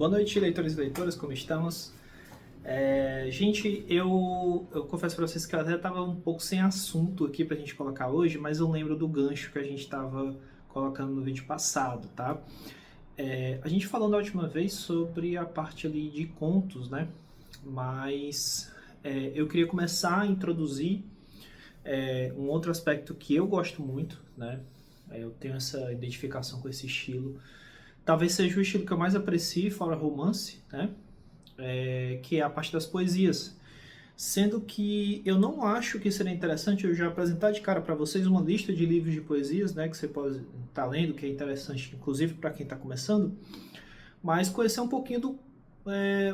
Boa noite, leitores e leitoras, como estamos? Gente, eu confesso para vocês que eu até estava um pouco sem assunto aqui para a gente colocar hoje, mas eu lembro do gancho que a gente estava colocando no vídeo passado, tá? A gente falou na última vez sobre a parte ali de contos, né? Mas eu queria começar a introduzir um outro aspecto que eu gosto muito, né? Eu tenho essa identificação com esse estilo. Talvez seja o estilo que eu mais aprecio, fora romance, né? Que é a parte das poesias. Sendo que eu não acho que seria interessante eu já apresentar de cara para vocês uma lista de livros de poesias, né? Que você pode estar lendo, que é interessante, inclusive para quem está começando, mas conhecer um pouquinho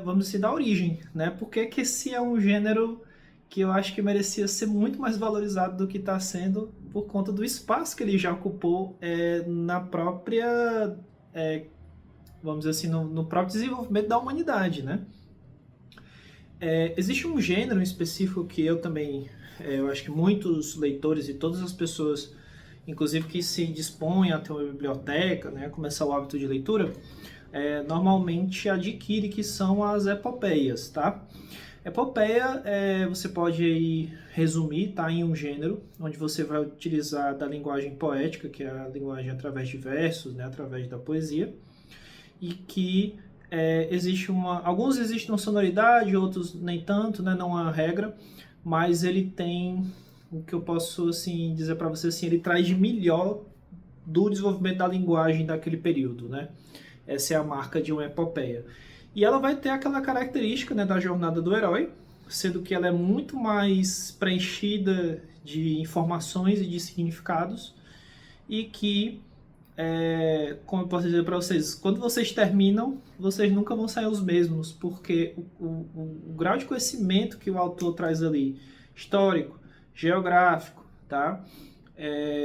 vamos dizer, da origem, né? Porque que esse é um gênero que eu acho que merecia ser muito mais valorizado do que está sendo por conta do espaço que ele já ocupou na própria vamos dizer assim, no próprio desenvolvimento da humanidade, né? Existe um gênero em específico que eu também, eu acho que muitos leitores e todas as pessoas, inclusive que se dispõem a ter uma biblioteca, né, a começar o hábito de leitura, normalmente adquire, que são as epopeias, tá? Epopeia, você pode aí resumir, tá, em um gênero, onde você vai utilizar da linguagem poética, que é a linguagem através de versos, né, através da poesia, e que existe alguns existem uma sonoridade, outros nem tanto, né? Não há regra, mas ele tem o que eu posso assim dizer para você, assim, ele traz de melhor do desenvolvimento da linguagem daquele período, né? Essa é a marca de uma epopeia. E ela vai ter aquela característica, né, da jornada do herói, sendo que ela é muito mais preenchida de informações e de significados, e que como eu posso dizer para vocês, quando vocês terminam, vocês nunca vão sair os mesmos, porque o grau de conhecimento que o autor traz ali, histórico, geográfico, tá?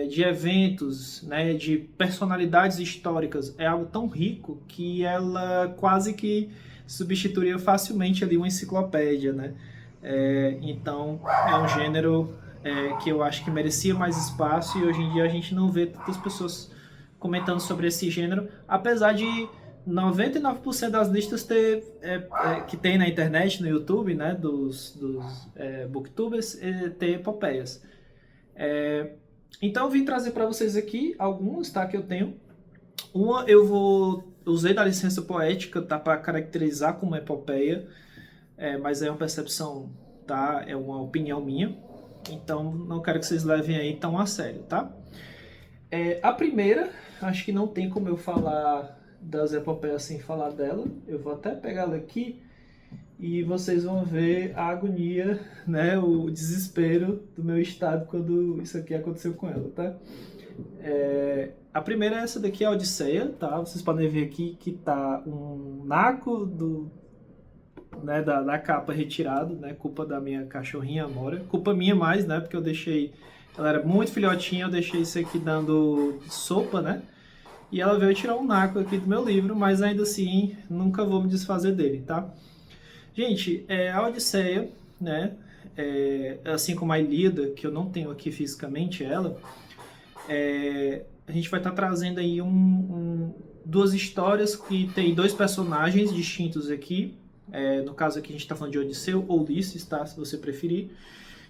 De eventos, né, de personalidades históricas, é algo tão rico que ela quase que substituiria facilmente ali uma enciclopédia, né? Então, é um gênero que eu acho que merecia mais espaço, e hoje em dia a gente não vê tantas pessoas comentando sobre esse gênero, apesar de 99% das listas que tem na internet, no YouTube, né, dos booktubers, ter epopeias. Então eu vim trazer para vocês aqui algumas, tá, que eu tenho. Uma usei da licença poética, tá, para caracterizar como epopeia, mas é uma percepção, tá, é uma opinião minha, então não quero que vocês levem aí tão a sério, tá? A primeira, acho que não tem como eu falar das epopeias sem falar dela. Eu vou até pegá-la aqui e vocês vão ver a agonia, né, o desespero do meu estado quando isso aqui aconteceu com ela, tá? A primeira é essa daqui, a Odisseia, tá? Vocês podem ver aqui que tá um naco da capa retirado, né? Culpa da minha cachorrinha Amora. Culpa minha mais, né? Porque eu deixei... Ela era muito filhotinha, eu deixei isso aqui dando sopa, né? E ela veio tirar um naco aqui do meu livro, mas ainda assim, nunca vou me desfazer dele, tá? Gente, a Odisseia, né? Assim como a Ilíada, que eu não tenho aqui fisicamente ela, a gente vai estar trazendo aí duas histórias que tem dois personagens distintos aqui. No caso aqui a gente está falando de Odisseu ou Ulisses, tá? Se você preferir.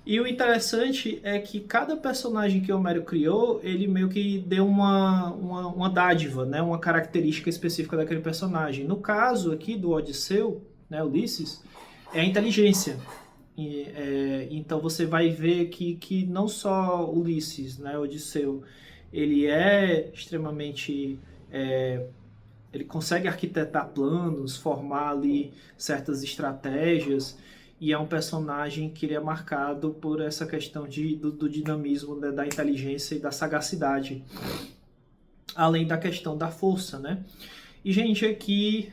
E o interessante é que cada personagem que Homero criou, ele meio que deu uma dádiva, né? Uma característica específica daquele personagem. No caso aqui do Odisseu, né, Ulisses, é a inteligência. Então você vai ver que não só Ulisses, né, Odisseu, ele é extremamente... ele consegue arquitetar planos, formar ali certas estratégias, e é um personagem que ele é marcado por essa questão do dinamismo, né, da inteligência e da sagacidade, além da questão da força, né? E, gente, aqui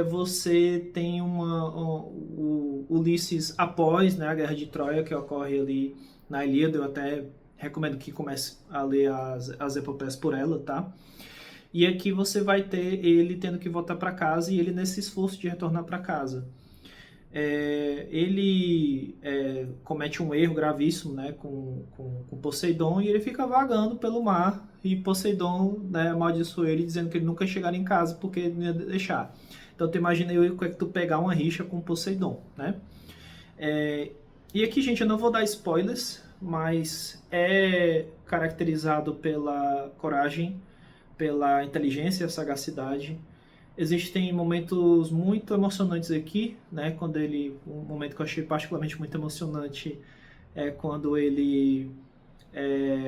você tem o Ulisses após, né, a Guerra de Troia, que ocorre ali na Ilíada. Eu até recomendo que comece a ler as epopeias por ela, tá? E aqui você vai ter ele tendo que voltar para casa e ele nesse esforço de retornar para casa. ele comete um erro gravíssimo, né, com Poseidon, e ele fica vagando pelo mar, e Poseidon, né, amaldiçoa ele, dizendo que ele nunca ia chegar em casa porque ele não ia deixar. Então tu imagina eu que tu pegar uma rixa com Poseidon, né? E aqui, gente, eu não vou dar spoilers, mas é caracterizado pela coragem, pela inteligência, sagacidade. Existem momentos muito emocionantes aqui, né? Um momento que eu achei particularmente muito emocionante é quando ele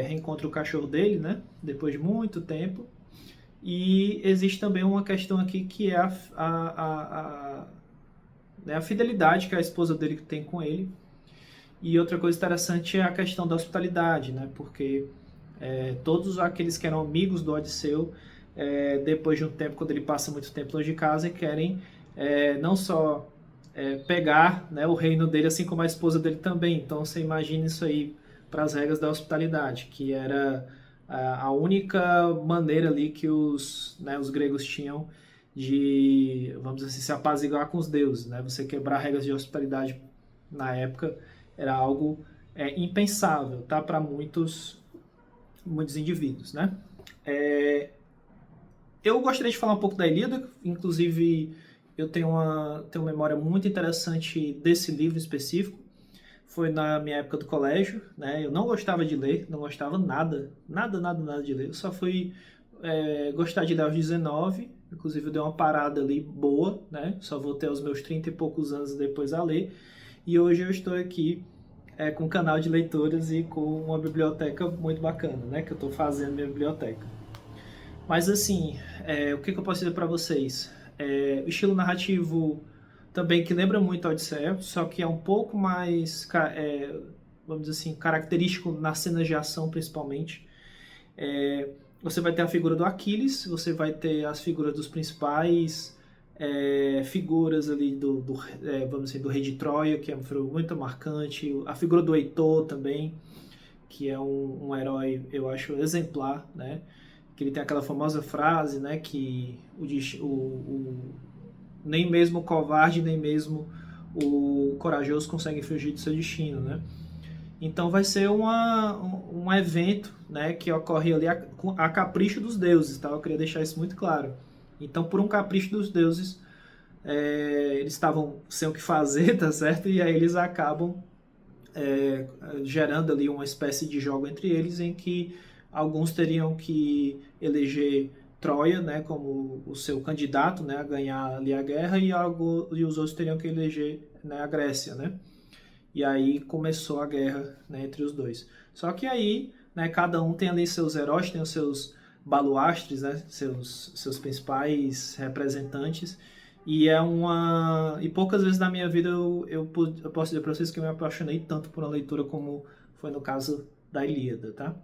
reencontra o cachorro dele, né? Depois de muito tempo. E existe também uma questão aqui que é né, a fidelidade que a esposa dele tem com ele. E outra coisa interessante é a questão da hospitalidade, né? Porque todos aqueles que eram amigos do Odisseu, depois de um tempo, quando ele passa muito tempo longe de casa, querem não só pegar, né, o reino dele, assim como a esposa dele também. Então você imagina isso aí para as regras da hospitalidade, que era a única maneira ali que os gregos tinham de, vamos dizer assim, se apaziguar com os deuses, né? Você quebrar regras de hospitalidade na época era algo impensável, tá? Para muitos indivíduos, né? Eu gostaria de falar um pouco da Ilíada, inclusive eu tenho uma memória muito interessante desse livro específico. Foi na minha época do colégio, né? Eu não gostava de ler, não gostava nada de ler. Eu só fui gostar de ler aos 19, inclusive eu dei uma parada ali boa, né? Só voltei aos meus 30 e poucos anos depois a ler. E hoje eu estou aqui com um canal de leituras e com uma biblioteca muito bacana, né? Que eu estou fazendo minha biblioteca. Mas assim, o que eu posso dizer para vocês? O estilo narrativo também que lembra muito a Odisseia, só que é um pouco mais, vamos dizer assim, característico nas cenas de ação, principalmente. Você vai ter a figura do Aquiles, você vai ter as figuras dos principais figuras ali vamos dizer, do rei de Troia, que é uma figura muito marcante, a figura do Heitor também, que é um herói, eu acho, exemplar, né? Que ele tem aquela famosa frase, né, que nem mesmo o covarde, nem mesmo o corajoso conseguem fugir do seu destino, né? Então vai ser um evento, né, que ocorre ali a capricho dos deuses, tá? Eu queria deixar isso muito claro. Então, por um capricho dos deuses, eles estavam sem o que fazer, tá certo? E aí eles acabam gerando ali uma espécie de jogo entre eles em que alguns teriam que eleger Troia, né, como o seu candidato, né, a ganhar ali a guerra, e os outros teriam que eleger, né, a Grécia, né? E aí começou a guerra, né, entre os dois. Só que aí, né, cada um tem ali seus heróis, tem os seus baluastres, né, seus principais representantes. E poucas vezes na minha vida eu posso dizer para vocês que eu me apaixonei tanto por uma leitura como foi no caso da Ilíada, tá?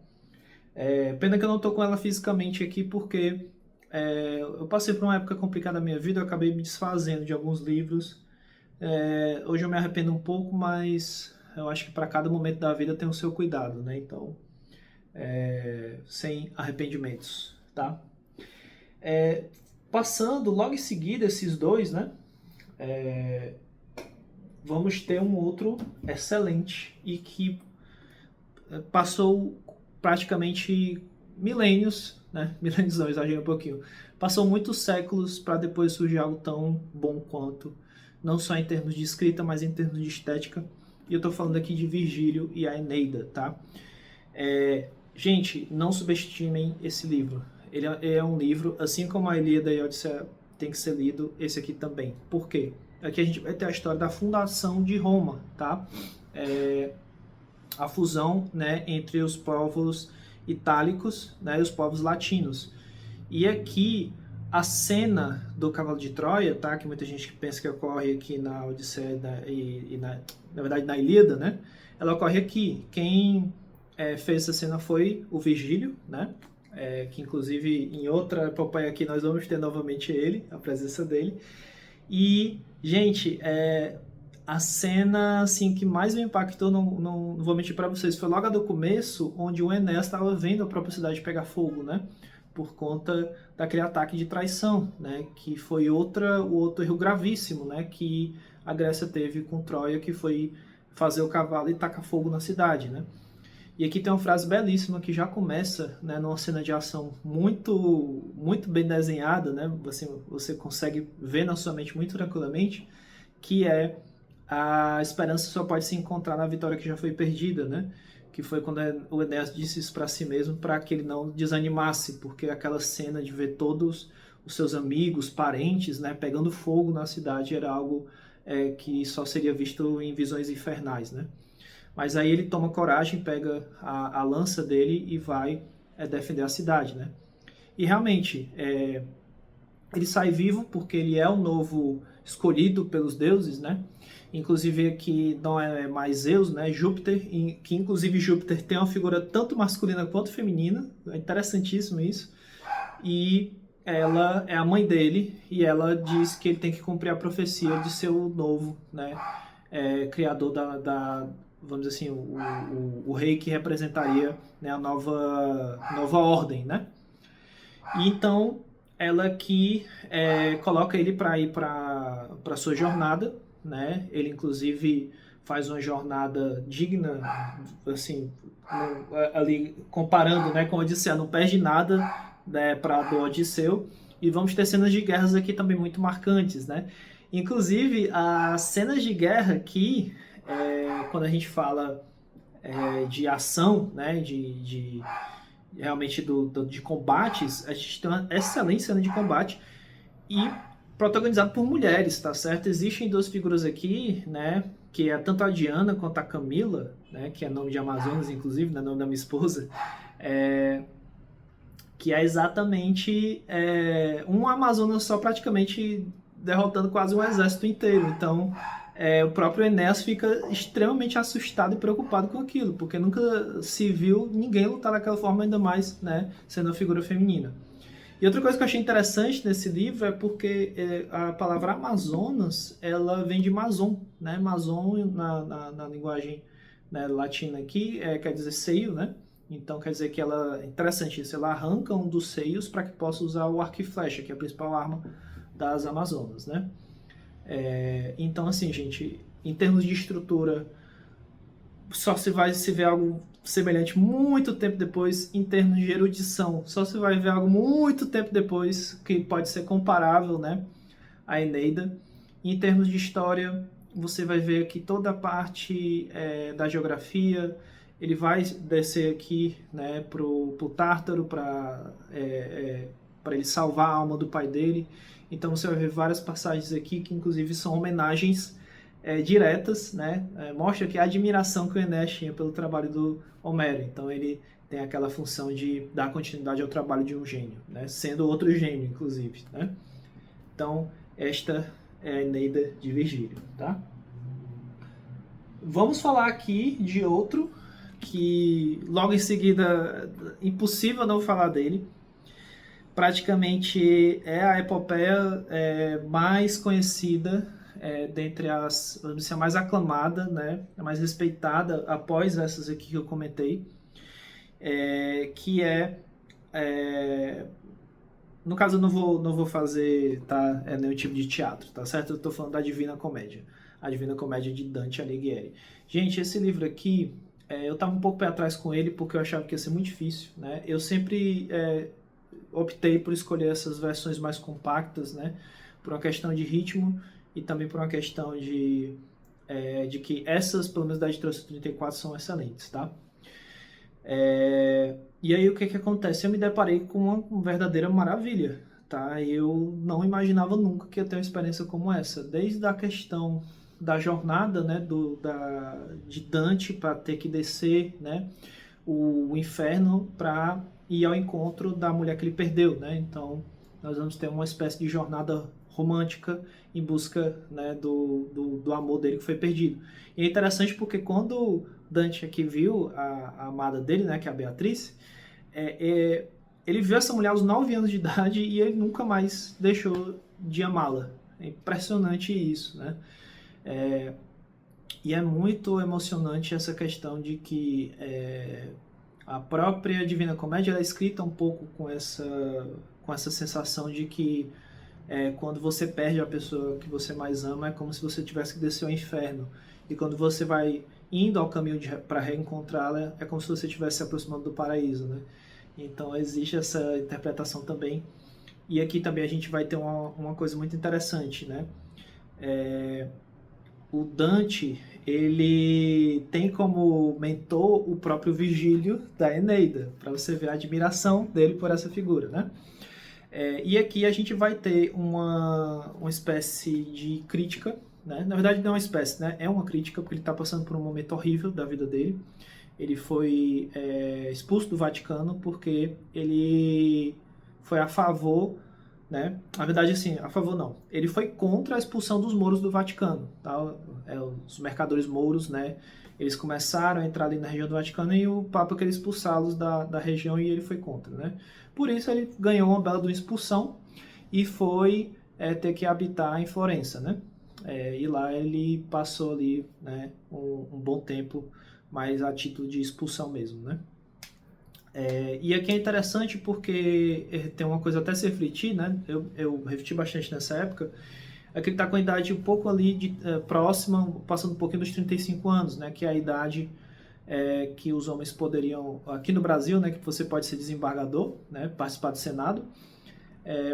Pena que eu não tô com ela fisicamente aqui porque eu passei por uma época complicada da minha vida, eu acabei me desfazendo de alguns livros. Hoje eu me arrependo um pouco, mas eu acho que para cada momento da vida tem o seu cuidado, né? Então, sem arrependimentos, tá? Passando logo em seguida esses dois, né? Vamos ter um outro excelente e que passou praticamente milênios, né? Milênios não, exagero um pouquinho. Passou muitos séculos para depois surgir algo tão bom quanto, não só em termos de escrita, mas em termos de estética. E eu estou falando aqui de Virgílio e a Eneida, tá? Gente, não subestimem esse livro. Ele é um livro, assim como a Ilíada e a Odisseia tem que ser lido, esse aqui também. Por quê? Aqui a gente vai ter a história da fundação de Roma, tá? A fusão, né, entre os povos itálicos, né, e os povos latinos. E aqui a cena do Cavalo de Troia, tá, que muita gente pensa que ocorre aqui na Odisseia na verdade na Ilíada, né, ela ocorre aqui. Quem fez essa cena foi o Virgílio, né, que inclusive em outra epopeia aqui nós vamos ter novamente a presença dele. E, gente, a cena assim, que mais me impactou, não vou mentir para vocês, foi logo do começo, onde o Enéas estava vendo a própria cidade pegar fogo, né? por conta daquele ataque de traição, né, que foi o outro erro gravíssimo, né, que a Grécia teve com Troia, que foi fazer o cavalo e tacar fogo na cidade, né. E aqui tem uma frase belíssima que já começa, né, numa cena de ação muito bem desenhada, né, você consegue ver na sua mente muito tranquilamente, que é: a esperança só pode se encontrar na vitória que já foi perdida, né? Que foi quando o Enéas disse isso para si mesmo, para que ele não desanimasse, porque aquela cena de ver todos os seus amigos, parentes, né, pegando fogo na cidade era algo que só seria visto em visões infernais, né? Mas aí ele toma coragem, pega a lança dele e vai defender a cidade, né? E realmente, ele sai vivo porque ele é o novo escolhido pelos deuses, né? Inclusive aqui não é mais Zeus, né? Júpiter, que inclusive Júpiter tem uma figura tanto masculina quanto feminina, é interessantíssimo isso. E ela é a mãe dele e ela diz que ele tem que cumprir a profecia de ser o novo, né? Criador vamos dizer assim, o rei que representaria, né, a nova ordem, né? E então ela que coloca ele para ir para sua jornada, né? Ele inclusive faz uma jornada digna, assim, ali comparando, né, com a Odisseia, não perde nada, né, para do Odisseu. E vamos ter cenas de guerras aqui também muito marcantes, né? Inclusive as cenas de guerra aqui, quando a gente fala de ação, né, realmente de combates, a gente tem uma excelente cena de combate e protagonizado por mulheres, tá certo? Existem duas figuras aqui, né, que é tanto a Diana quanto a Camila, né, que é nome de Amazonas, inclusive, né, nome da minha esposa, que é exatamente um Amazonas só praticamente derrotando quase um exército inteiro. Então, o próprio Enéas fica extremamente assustado e preocupado com aquilo, porque nunca se viu ninguém lutar daquela forma, ainda mais, né, sendo uma figura feminina. E outra coisa que eu achei interessante nesse livro é porque a palavra Amazonas, ela vem de Mazon, né? Mazon na linguagem, né, latina aqui quer dizer seio, né? Então quer dizer que ela, interessante isso, ela arranca um dos seios para que possa usar o arco e flecha, que é a principal arma das Amazonas, né? Então assim, gente, em termos de estrutura, só se vai se ver algo semelhante muito tempo depois. Em termos de erudição, só se vai ver algo muito tempo depois que pode ser comparável, né, à Eneida. E em termos de história, você vai ver aqui toda a parte da geografia. Ele vai descer aqui, né, pro Tártaro para ele salvar a alma do pai dele. Então você vai ver várias passagens aqui que inclusive são homenagens diretas, né? Mostra que a admiração que o Enéas tinha pelo trabalho do Homero. Então ele tem aquela função de dar continuidade ao trabalho de um gênio, né? Sendo outro gênio, inclusive, né? Então esta é a Eneida de Virgílio, tá? Vamos falar aqui de outro que logo em seguida, impossível não falar dele. Praticamente é a epopeia mais conhecida, dentre as, vamos dizer, a mais aclamada, né, a mais respeitada após essas aqui que eu comentei, que no caso eu não vou fazer, tá, nenhum tipo de teatro, tá certo? Eu estou falando da Divina Comédia, a Divina Comédia de Dante Alighieri. Gente, esse livro aqui, eu estava um pouco pé atrás com ele porque eu achava que ia ser muito difícil, né? Eu sempre optei por escolher essas versões mais compactas, né, por uma questão de ritmo e também por uma questão de que essas, pelo menos da editora 34, são excelentes, tá? E aí o que acontece? Eu me deparei com uma verdadeira maravilha, tá? Eu não imaginava nunca que ia ter uma experiência como essa, desde a questão da jornada, né, de Dante para ter que descer, né, o inferno para ir ao encontro da mulher que ele perdeu, né? Então nós vamos ter uma espécie de jornada romântica em busca, né, do amor dele que foi perdido. E é interessante porque quando Dante aqui viu a amada dele, né, que é a Beatriz, ele viu essa mulher aos 9 anos de idade e ele nunca mais deixou de amá-la. É impressionante isso, né? E é muito emocionante essa questão de que A própria Divina Comédia ela é escrita um pouco com essa sensação de que quando você perde a pessoa que você mais ama, é como se você tivesse que descer ao inferno. E quando você vai indo ao caminho para reencontrá-la, é como se você estivesse se aproximando do paraíso, né? Então existe essa interpretação também. E aqui também a gente vai ter uma coisa muito interessante, né? O Dante, ele tem como mentor o próprio Virgílio da Eneida, para você ver a admiração dele por essa figura, né? E aqui a gente vai ter uma espécie de crítica, né? Na verdade não é uma espécie, né? É uma crítica, porque ele está passando por um momento horrível da vida dele. Ele foi expulso do Vaticano porque ele foi a favor, né? Na verdade, assim, a favor não. Ele foi contra a expulsão dos mouros do Vaticano, tá? Os mercadores mouros, né? Eles começaram a entrar ali na região do Vaticano e o Papa queria expulsá-los da região e ele foi contra, né? Por isso ele ganhou uma bela de uma expulsão e foi ter que habitar em Florença, né? E lá ele passou ali, né, um bom tempo, mas a título de expulsão mesmo, né? E aqui é interessante porque tem uma coisa até se refletir, né? Eu refleti bastante nessa época. Aqui ele está com a idade um pouco ali próxima, passando um pouquinho dos 35 anos, né? Que é a idade que os homens poderiam, aqui no Brasil, né? Que você pode ser desembargador, né? Participar do Senado,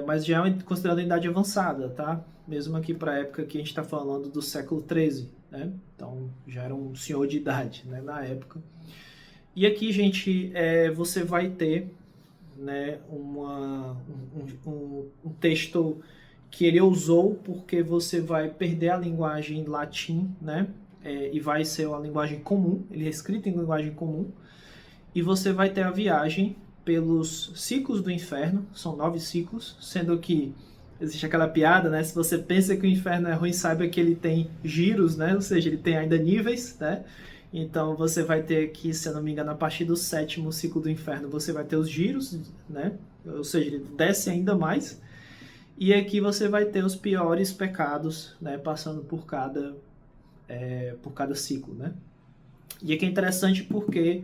mas já é considerado a idade avançada, tá? Mesmo aqui para a época que a gente está falando do século XIII, né? Então já era um senhor de idade, né? Na época. E aqui, gente, você vai ter, né, um texto que ele usou porque você vai perder a linguagem latim, né, e vai ser uma linguagem comum, ele é escrito em linguagem comum, e você vai ter a viagem pelos ciclos do inferno, são 9 ciclos, sendo que existe aquela piada, né, se você pensa que o inferno é ruim, saiba que ele tem giros, né, ou seja, ele tem ainda níveis, né. Então você vai ter aqui, se eu não me engano, a partir do 7º ciclo do inferno, você vai ter os giros, né? Ou seja, ele desce ainda mais. E aqui você vai ter os piores pecados, né? Passando por cada ciclo, né? E aqui é interessante porque,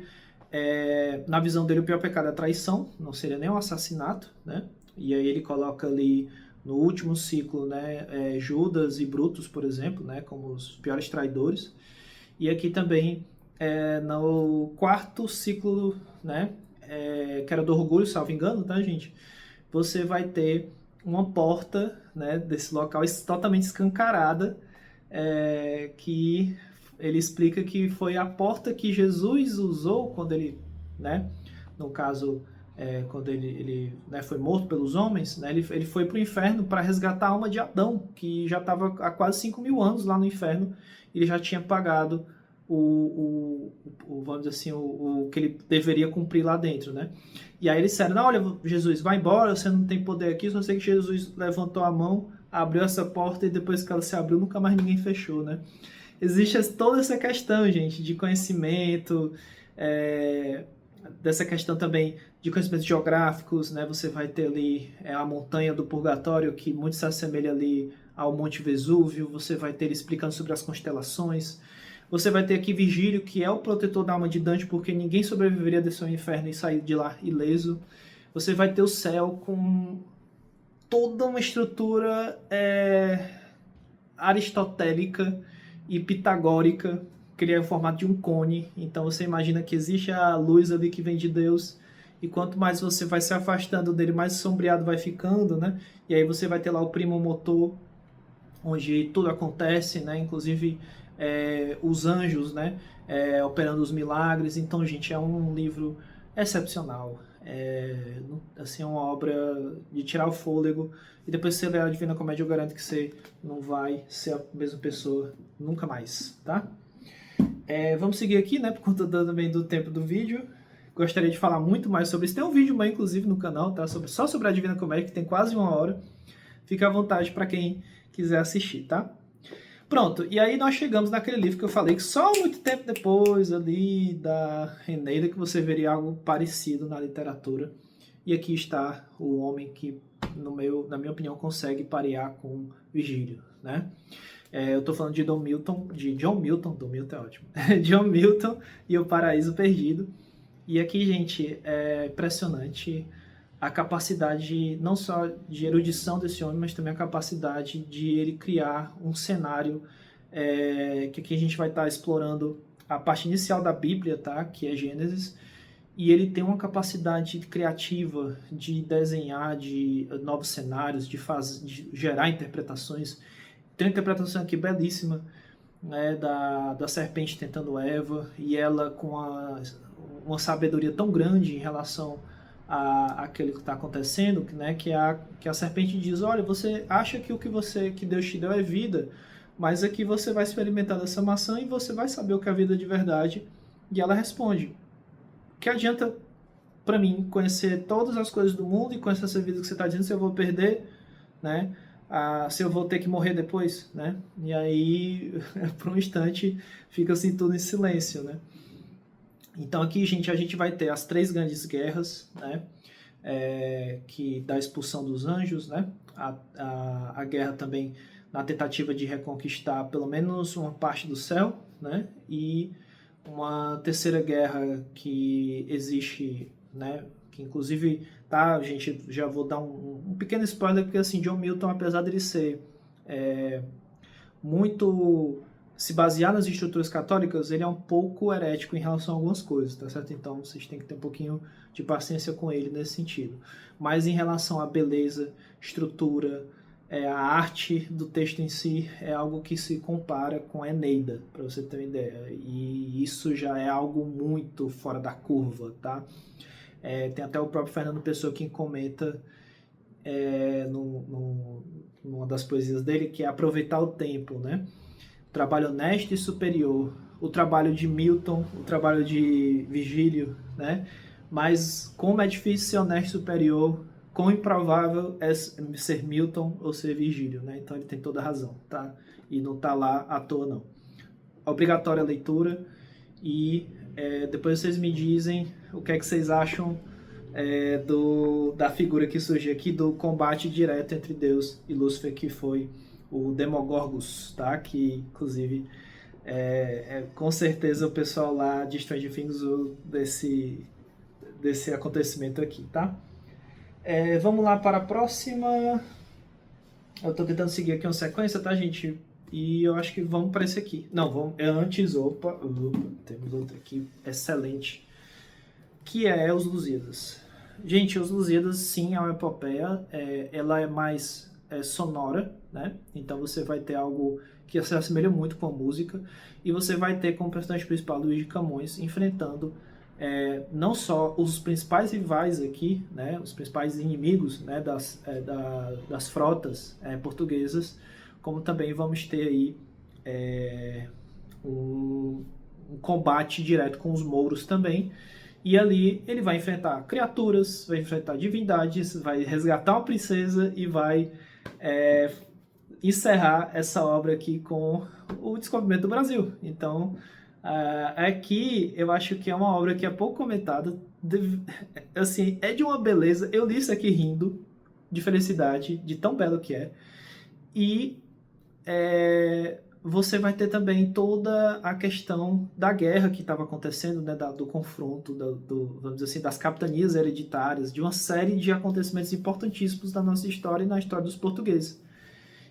na visão dele, o pior pecado é a traição, não seria nem um assassinato, né? E aí ele coloca ali no último ciclo, né? Judas e Brutus, por exemplo, né? Como os piores traidores. E aqui também, no 4º ciclo, né, que era do orgulho, salvo engano, tá, gente? Você vai ter uma porta, né, desse local totalmente escancarada, que ele explica que foi a porta que Jesus usou quando ele, né, no caso, quando ele né, foi morto pelos homens, né, ele foi para o inferno para resgatar a alma de Adão, que já estava há quase 5.000 anos lá no inferno, ele já tinha pagado vamos dizer assim, o que ele deveria cumprir lá dentro, né? E aí eles disseram, não, olha, Jesus, vai embora, você não tem poder aqui, só sei que Jesus levantou a mão, abriu essa porta e depois que ela se abriu, nunca mais ninguém fechou, né? Existe toda essa questão, gente, de conhecimento, dessa questão também de conhecimentos geográficos, né? Você vai ter ali a montanha do Purgatório, que muito se assemelha ali ao Monte Vesúvio, você vai ter ele explicando sobre as constelações, você vai ter aqui Virgílio, que é o protetor da alma de Dante, porque ninguém sobreviveria desse inferno e sair de lá ileso. Você vai ter o céu com toda uma estrutura aristotélica e pitagórica, que ele é o formato de um cone. Então você imagina que existe a luz ali que vem de Deus, e quanto mais você vai se afastando dele, mais sombreado vai ficando, né? E aí você vai ter lá o primo motor, onde tudo acontece, né? Inclusive os anjos, né? Operando os milagres. Então, gente, é um livro excepcional. Assim, é uma obra de tirar o fôlego. E depois que você ler a Divina Comédia, eu garanto que você não vai ser a mesma pessoa nunca mais, tá? Vamos seguir aqui, né? Por conta também do tempo do vídeo. Gostaria de falar muito mais sobre isso. Tem um vídeo, inclusive, no canal, tá? Só sobre a Divina Comédia, que tem quase 1 hora. Fica à vontade para quem quiser assistir, tá? Pronto, e aí nós chegamos naquele livro que eu falei que só muito tempo depois ali da Eneida que você veria algo parecido na literatura. E aqui está o homem que, na minha opinião, consegue parear com Virgílio, né? Eu estou falando de John Milton, John Milton é ótimo, John Milton e o Paraíso Perdido. E aqui, gente, é impressionante a capacidade não só de erudição desse homem, mas também a capacidade de ele criar um cenário que aqui a gente vai estar explorando a parte inicial da Bíblia, tá? Que é Gênesis, e ele tem uma capacidade criativa de desenhar de novos cenários, de gerar interpretações. Tem uma interpretação aqui belíssima, né, da serpente tentando Eva, e ela com uma sabedoria tão grande em relação àquilo que está acontecendo, né, que a serpente diz, olha, você acha que que Deus te deu é vida, mas aqui você vai experimentar dessa maçã e você vai saber o que é a vida de verdade. E ela responde, que adianta para mim conhecer todas as coisas do mundo e conhecer essa vida que você está dizendo se eu vou perder, né? Se eu vou ter que morrer depois, né? E aí, por um instante, fica assim tudo em silêncio, né? Então aqui, gente, a gente vai ter as 3 grandes guerras, né? Que da expulsão dos anjos, né? A guerra também na tentativa de reconquistar pelo menos uma parte do céu, né? E uma terceira guerra que existe, né, que inclusive, tá, gente, já vou dar um pequeno spoiler, porque assim, John Milton, apesar de ele ser muito, se basear nas estruturas católicas, ele é um pouco herético em relação a algumas coisas, tá certo? Então vocês têm que ter um pouquinho de paciência com ele nesse sentido. Mas em relação à beleza, estrutura, a arte do texto em si é algo que se compara com a Eneida, para você ter uma ideia. E isso já é algo muito fora da curva, tá? Tem até o próprio Fernando Pessoa que comenta numa das poesias dele, que é aproveitar o tempo, né? Trabalho honesto e superior. O trabalho de Milton, o trabalho de Virgílio, né? Mas como é difícil ser honesto e superior, quão improvável é ser Milton ou ser Virgílio, né? Então ele tem toda a razão, tá? E não tá lá à toa, não. Obrigatória a leitura e depois vocês me dizem o que é que vocês acham da figura que surge aqui, do combate direto entre Deus e Lúcifer, que foi o Demogorgos, tá? Que, inclusive, com certeza o pessoal lá de Stranger Things usou desse acontecimento aqui, tá? Vamos lá para a próxima. Eu tô tentando seguir aqui uma sequência, tá, gente? E eu acho que vamos para esse aqui. Não, vamos. Antes, temos outro aqui excelente, que é Os Lusíadas. Gente, Os Lusíadas, sim, é uma epopeia. Ela é mais sonora, né? Então você vai ter algo que se assemelha muito com a música. E você vai ter como personagem principal Luís de Camões enfrentando não só os principais rivais aqui, né, os principais inimigos, né, das frotas portuguesas, como também vamos ter aí um combate direto com os mouros também. E ali ele vai enfrentar criaturas, vai enfrentar divindades, vai resgatar uma princesa e vai encerrar essa obra aqui com o descobrimento do Brasil. Então, aqui eu acho que é uma obra que é pouco comentada, assim, é de uma beleza. Eu li isso aqui rindo de felicidade, de tão belo que é. E você vai ter também toda a questão da guerra que estava acontecendo, né, do confronto, vamos dizer assim, das capitanias hereditárias, de uma série de acontecimentos importantíssimos da nossa história e na história dos portugueses.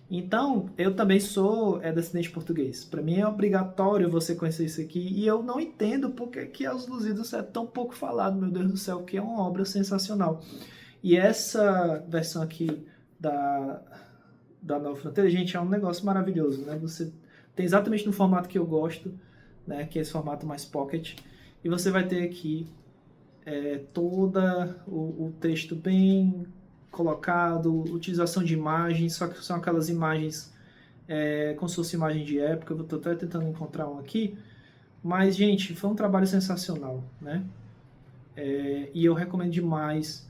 Então, eu também sou descendente português. Para mim é obrigatório você conhecer isso aqui. E eu não entendo porque que Os Lusíadas é tão pouco falado, meu Deus do céu, que é uma obra sensacional. E essa versão aqui da Nova Fronteira, gente, é um negócio maravilhoso, né? Você tem exatamente no formato que eu gosto, né? Que é esse formato mais pocket. E você vai ter aqui todo o texto bem colocado, utilização de imagens, só que são aquelas imagens como se fosse imagem de época. Eu estou até tentando encontrar um aqui, mas, gente, foi um trabalho sensacional, né? E eu recomendo demais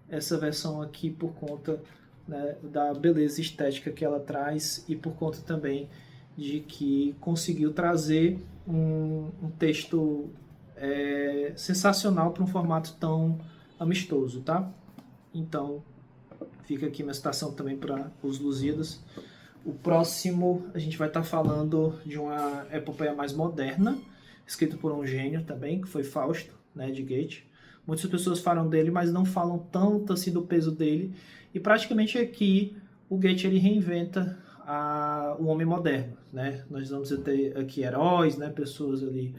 essa versão aqui por conta, né, da beleza estética que ela traz e por conta também de que conseguiu trazer um texto sensacional para um formato tão amistoso, tá? Então, fica aqui minha citação também para Os Lusíadas. O próximo, a gente vai estar falando de uma epopeia mais moderna, escrita por um gênio também, que foi Fausto, né, de Goethe. Muitas pessoas falam dele, mas não falam tanto assim do peso dele. E praticamente aqui o Goethe ele reinventa o homem moderno, né? Nós vamos ter aqui heróis, né, pessoas ali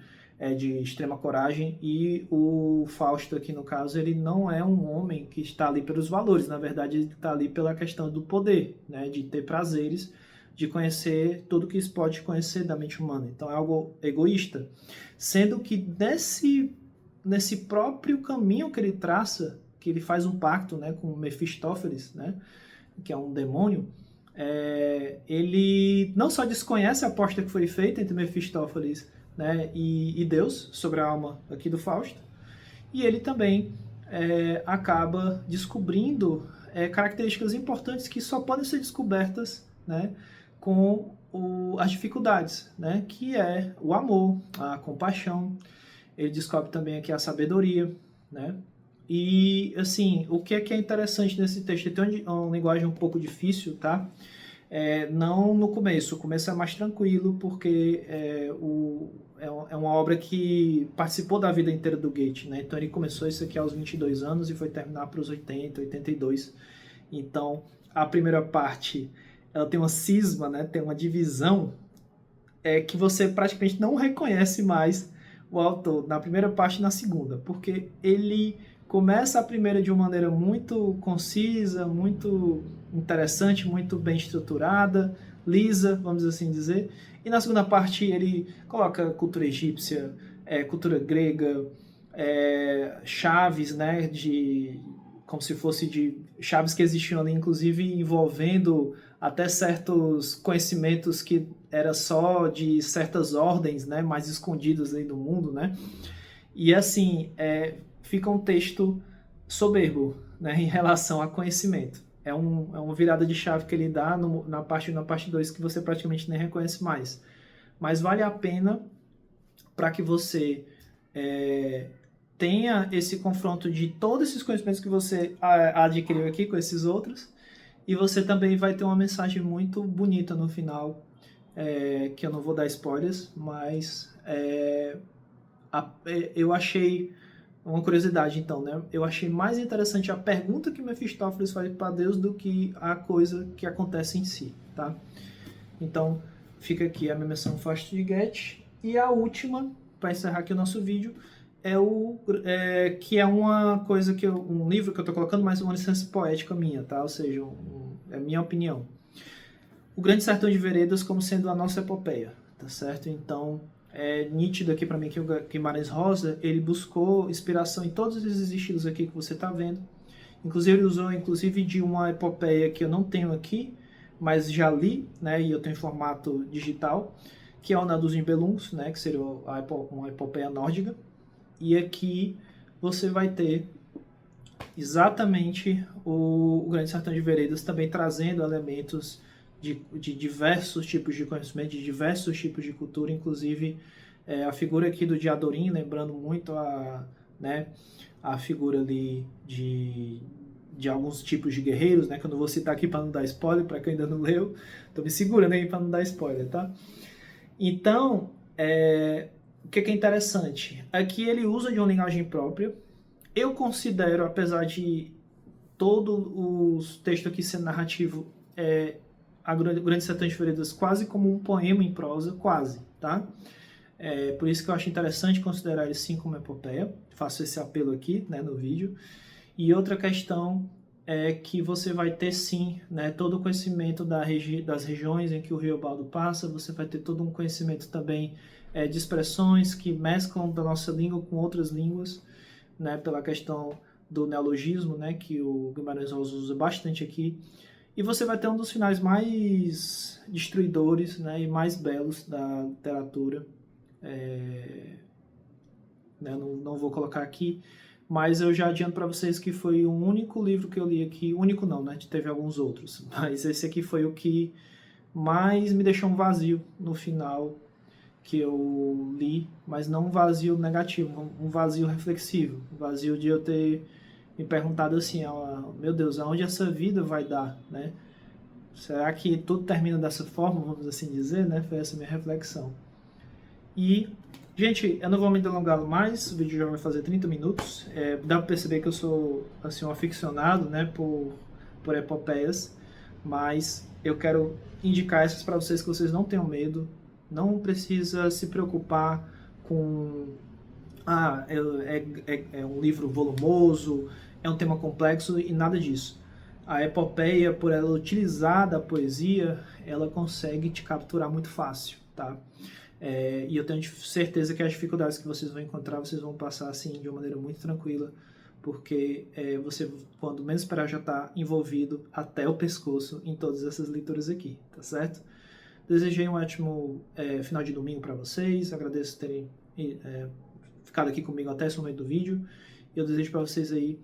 de extrema coragem, e o Fausto aqui no caso ele não é um homem que está ali pelos valores, na verdade ele está ali pela questão do poder, né, de ter prazeres, de conhecer tudo que se pode conhecer da mente humana. Então é algo egoísta, sendo que nesse próprio caminho que ele traça, que ele faz um pacto, né, com Mefistófeles, né, que é um demônio, ele não só desconhece a aposta que foi feita entre Mefistófeles, né, e Deus sobre a alma aqui do Fausto, e ele também acaba descobrindo características importantes que só podem ser descobertas, né, com as dificuldades, né, que é o amor, a compaixão. Ele descobre também aqui a sabedoria, né? E, assim, o que é interessante nesse texto? Ele tem uma linguagem um pouco difícil, tá? Não no começo. O começo é mais tranquilo, porque é uma obra que participou da vida inteira do Goethe, né? Então, ele começou isso aqui aos 22 anos e foi terminar para os 80, 82. Então, a primeira parte, ela tem uma cisma, né? Tem uma divisão que você praticamente não reconhece mais o autor na primeira parte e na segunda, porque ele começa a primeira de uma maneira muito concisa, muito interessante, muito bem estruturada, lisa, vamos assim dizer, e na segunda parte ele coloca cultura egípcia, cultura grega, chaves, né, como se fosse de chaves que existiam ali, inclusive envolvendo até certos conhecimentos que era só de certas ordens, né, mais escondidas aí do mundo, né? E assim, fica um texto soberbo, né, em relação a conhecimento. É uma virada de chave que ele dá na parte 2 que você praticamente nem reconhece mais. Mas vale a pena para que você tenha esse confronto de todos esses conhecimentos que você adquiriu aqui com esses outros, e você também vai ter uma mensagem muito bonita no final, que eu não vou dar spoilers, mas eu achei uma curiosidade, então, né? Eu achei mais interessante a pergunta que Mefistófeles faz para Deus do que a coisa que acontece em si, tá? Então, fica aqui a minha menção Fausto de Goethe. E a última, para encerrar aqui o nosso vídeo, que é uma coisa um livro que eu estou colocando, mas uma licença poética minha, tá? Ou seja, é minha opinião. O Grande Sertão de Veredas como sendo a nossa epopeia, tá certo? Então, é nítido aqui para mim que o Guimarães Rosa, ele buscou inspiração em todos esses estilos aqui que você está vendo. Inclusive, ele usou de uma epopeia que eu não tenho aqui, mas já li, né? E eu tenho em formato digital, que é o Na dos Nibelungos, né? Que seria uma epopeia nórdica. E aqui você vai ter exatamente o Grande Sertão de Veredas também trazendo elementos de diversos tipos de conhecimento, de diversos tipos de cultura, inclusive a figura aqui do Diadorim, lembrando muito a figura ali de alguns tipos de guerreiros, né, que eu não vou citar aqui para não dar spoiler, para quem ainda não leu, tô me segurando aí para não dar spoiler, tá? Então, o que é interessante? Aqui ele usa de uma linguagem própria. Eu considero, apesar de todos os textos aqui sendo narrativo, a Grande Sertão de Veredas quase como um poema em prosa, quase, tá? Por isso que eu acho interessante considerar ele sim como epopeia. Faço esse apelo aqui, né, no vídeo. E outra questão é que você vai ter sim, né, todo o conhecimento das regiões em que o Rio Baldo passa, você vai ter todo um conhecimento também de expressões que mesclam da nossa língua com outras línguas, né, pela questão do neologismo, né, que o Guimarães Rosa usa bastante aqui. E você vai ter um dos finais mais destruidores, né, e mais belos da literatura. Não vou colocar aqui, mas eu já adianto para vocês que foi o único livro que eu li aqui, único não, né, teve alguns outros, mas esse aqui foi o que mais me deixou um vazio no final que eu li, mas não um vazio negativo, um vazio reflexivo, um vazio de eu ter me perguntado assim, meu Deus, aonde essa vida vai dar, né? Será que tudo termina dessa forma, vamos assim dizer, né? Foi essa minha reflexão. E Gente, eu não vou me delongar mais, o vídeo já vai fazer 30 minutos. Dá pra perceber que eu sou assim, um aficionado, né, por epopeias, mas eu quero indicar essas para vocês, que vocês não tenham medo, não precisa se preocupar com é um livro volumoso, é um tema complexo e nada disso. A epopeia, por ela utilizar da poesia, ela consegue te capturar muito fácil, tá? E eu tenho certeza que as dificuldades que vocês vão encontrar, vocês vão passar assim de uma maneira muito tranquila, porque você, quando menos esperar, já está envolvido até o pescoço em todas essas leituras aqui, tá certo? Desejei um ótimo final de domingo para vocês, agradeço terem ficado aqui comigo até esse momento do vídeo, e eu desejo para vocês aí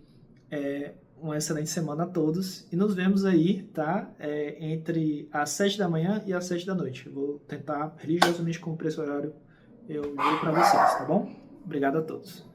uma excelente semana a todos, e nos vemos aí, tá? Entre as 7 da manhã e as 7 da noite. Eu vou tentar religiosamente cumprir esse horário, eu digo para vocês, tá bom? Obrigado a todos.